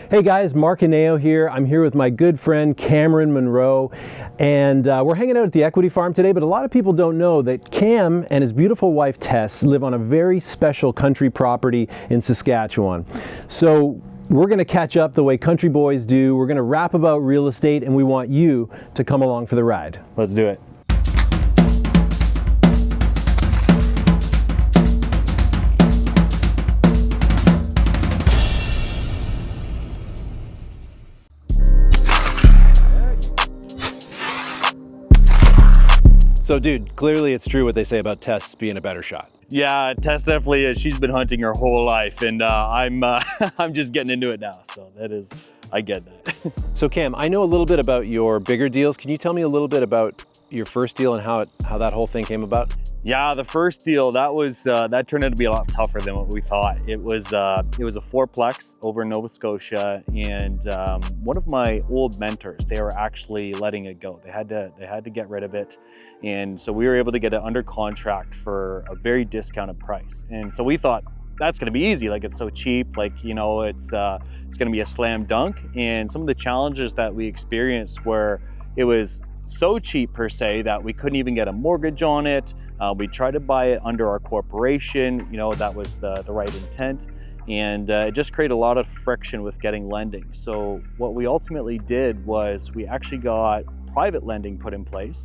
Hey guys, Mark Inneo here. I'm here with my good friend Cameron Munro, and we're hanging out at the Equity Farm today, but a lot of people don't know that Cam and his beautiful wife Tess live on a very special country property in Saskatchewan. So we're going to catch up the way country boys do. We're going to rap about real estate, and we want you to come along for the ride. Let's do it. So dude, clearly it's true what they say about Tess being a better shot. Yeah, Tess definitely is. She's been hunting her whole life, and I'm just getting into it now. So that is, I get that. So Cam, I know a little bit about your bigger deals. Can you tell me a little bit about your first deal and how that whole thing came about? Yeah, the first deal, that turned out to be a lot tougher than what we thought. It was a fourplex over in Nova Scotia, and one of my old mentors, they were actually letting it go. They had to get rid of it, and so we were able to get it under contract for a very discounted price. And so we thought that's going to be easy. Like, it's so cheap. Like, you know, it's going to be a slam dunk. And some of the challenges that we experienced were it was so cheap per se that we couldn't even get a mortgage on it. We tried to buy it under our corporation, you know, that was the right intent, and it just created a lot of friction with getting lending. So what we ultimately did was we actually got private lending put in place.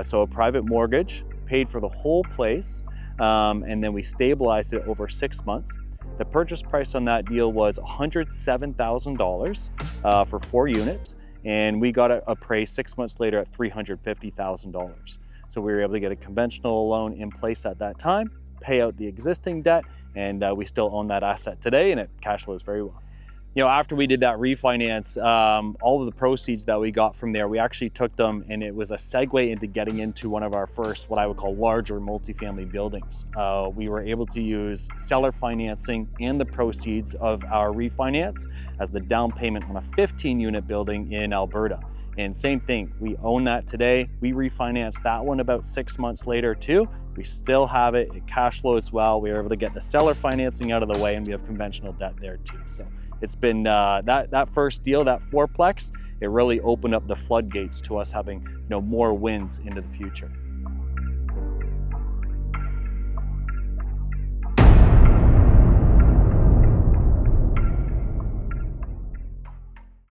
So a private mortgage paid for the whole place, and then we stabilized it over 6 months. The purchase price on that deal was $107,000 for 4 units. And we got it appraised 6 months later at $350,000. So we were able to get a conventional loan in place at that time, pay out the existing debt, and we still own that asset today, and it cash flows very well. You know, after we did that refinance, all of the proceeds that we got from there, we actually took them, and it was a segue into getting into one of our first, what I would call larger multifamily buildings. We were able to use seller financing and the proceeds of our refinance as the down payment on a 15-unit building in Alberta. And same thing, we own that today. We refinanced that one about 6 months later too. We still have it, it cash flows well. We were able to get the seller financing out of the way, and we have conventional debt there too. So it's been that first deal, that fourplex, it really opened up the floodgates to us having, you know, more wins into the future.